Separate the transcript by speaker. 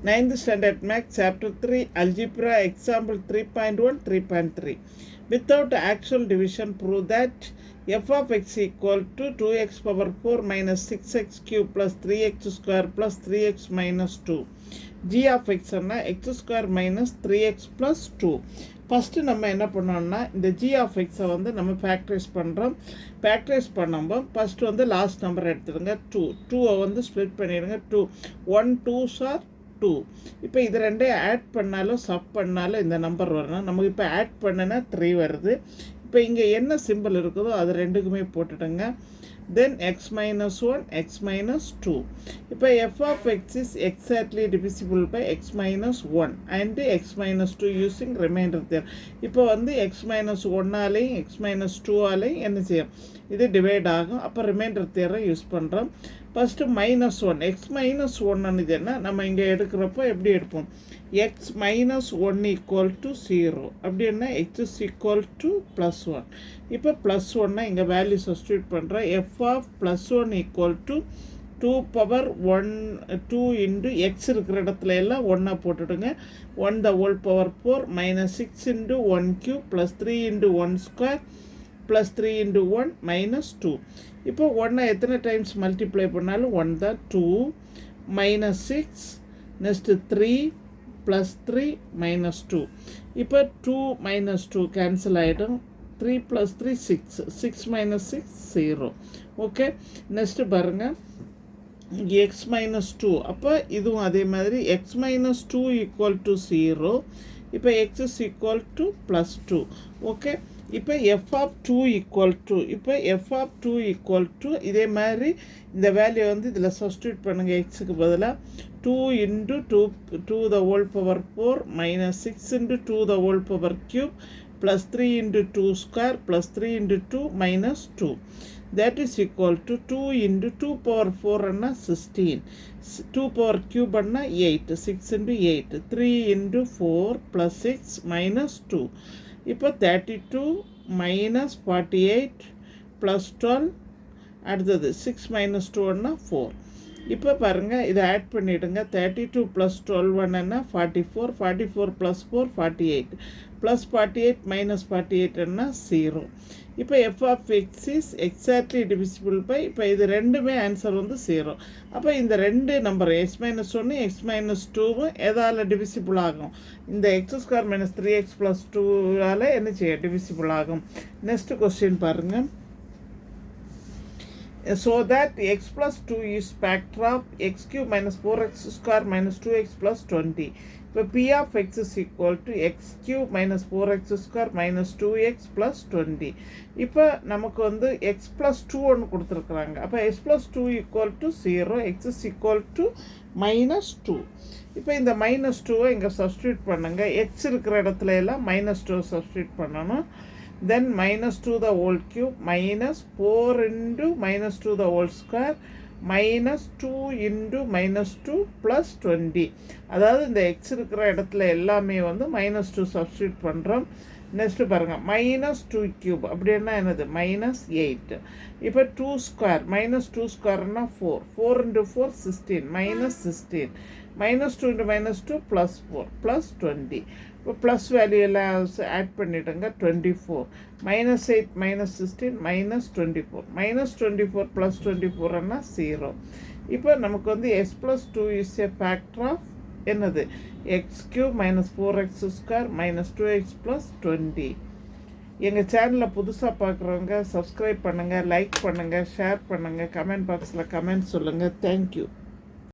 Speaker 1: 9th Standard Math, Chapter 3, Algebra, Example 3.1, 3.3. Without actual division, prove that f of x equal to 2x power 4 minus 6x cube plus 3x square plus 3x minus 2. g of x என்ன x square minus 3x plus 2. First நம்ம என்ன பண்ணோம்னா இந்த g of x வந்து நம்ம factorise பண்ணுறோம். Factorise பண்ணும்போது first வந்து லாஸ்ட் நம்பர் எடுத்துடுங்க 2. 2 வந்து ஸ்ப்ளிட் பண்ணிடுங்க 2. 1 2s are 2. இப்போ இது ரெண்டையும் ஆட் பண்ணாலும் சப் பண்ணாலும் இந்த நம்பர் வரணும். நமக்கு இப்போ ஆட் பண்ணுனா 3 வருது. இப்போ இங்கே என்ன சிம்பிள் இருக்குதோ அது ரெண்டுக்குமே போட்டுடுங்க. Then x minus 1, x minus 2. இப்போ f of x is exactly divisible by x minus 1 and x minus 2 using remainder theorem. இப்போ வந்து x minus 1 ஆலையும் x minus 2 ஆலையும் என்ன செய்யும், இது டிவைட் ஆகும். அப்போ ரிமைண்டர் தியரம் யூஸ் பண்ணுறோம். ஃபஸ்ட்டு மைனஸ் 1, எக்ஸ் மைனஸ் ஒன்னு என்ன நம்ம இங்கே எடுக்கிறப்போ எப்படி எடுப்போம், எக்ஸ் மைனஸ் 1 ஈக்குவல் டு 0 அப்படின்னா x is equal to plus 1. இப்போ ப்ளஸ் 1 இங்கே வேல்யூ சப்ஸ்டியூட் பண்ணுறோம். F of plus 1 equal to 2 power 1 2 into x இருக்கிற இடத்துல எல்லாம் 1 போட்டுடுங்க. 1 the whole power 4 minus 6 into 1 cube plus 3 into 1 square plus 3 into 1 minus 2. இப்போ 1 எத்தனை டைம்ஸ் மல்டிப்ளை பண்ணாலும் 1 தான். 2 minus 6 next 3 plus 3 minus 2. இப்போ 2 minus 2 கேன்சல் ஆகிடும். 3 plus 3 6, 6 minus 6 0. ஓகே, நெக்ஸ்ட்டு பாருங்கள் x minus 2. அப்போ இதுவும் அதே மாதிரி x minus 2 equal to 0. இப்போ x is equal to plus 2. Okay, இப்போ f of 2 equal to, இப்போ f of 2 equal to இதே மாதிரி இந்த வேல்யூ வந்து இதில் சப்ஸ்டியூட் பண்ணுங்கள். எக்ஸுக்கு பதிலாக 2 into 2 the whole power 4 minus 6 into 2 the whole power cube plus 3 into 2 square plus 3 into 2 minus 2. That is equal to 2 into 2 power 4 and 16. 2 power cube and 8. 6 into 8. 3 into 4 plus 6 minus 2. இப்போ 32 minus 48 plus 12 அடுத்தது 6 minus 2 and 4. இப்போ பாருங்கள் இதை add பண்ணிவிடுங்க. 32 plus 12 என்ன 44, 44 plus 4 48 plus 48 minus 48 என்ன 0. இப்போ f of x is exactly divisible by, இப்போ இது ரெண்டுமே ஆன்சர் வந்து 0. அப்போ இந்த ரெண்டு number x minus 1 x minus 2 எதால் டிவிசிபிள் ஆகும், இந்த x square minus 3x plus 2ஆல் என்ன செய்ய டிவிசிபிள் ஆகும். நெக்ஸ்ட் கொஸ்டின் பாருங்கள். So that x plus 2 is factor of x cube minus 4x square minus 2x plus 20. இப்போ p of x is equal to x cube minus 4x square minus 2x plus 20. இப்போ நமக்கு வந்து x plus 2 ஒன்று கொடுத்துருக்குறாங்க. அப்போ x plus 2 equal to 0, x is equal to minus 2. இப்போ இந்த minus 2 இங்கே சப்ஸ்டியூட் பண்ணுங்க. x இருக்கிற இடத்துல எல்லாம் மைனஸ் 2 சப்ஸ்டியூட் பண்ணணும். Then minus 2 the whole cube minus 4 into minus 2 the whole square minus 2 into minus 2 plus 20. அதாவது இந்த x இருக்கிற இடத்துல எல்லாமே வந்து minus 2 சப்ஸ்டியூட் பண்ணுறோம். நெக்ஸ்ட்டு பாருங்கள் மைனஸ் 2 cube அப்படின்னா என்னது மைனஸ் 8. இப்போ 2 square minus 2 ஸ்கொயர்னா 4, 4 into 4 16 minus 16 minus 2 into minus 2 plus 4 plus 20. இப்போ ப்ளஸ் வேல்யூ எல்லாம் ஆட் பண்ணிவிடுங்க. 24 minus 8 minus 16 minus 24 minus 24 plus 24 என்ன 0. இப்போ நமக்கு வந்து x plus 2 is a factor of என்னது x cube minus 4x square minus 2x plus 20. எங்கள் சேனலில் புதுசாக பார்க்குறவங்க சப்ஸ்கிரைப் பண்ணுங்கள், லைக் பண்ணுங்கள், ஷேர் பண்ணுங்கள், கமெண்ட் பாக்ஸில் கமெண்ட் சொல்லுங்கள். தேங்க்யூ.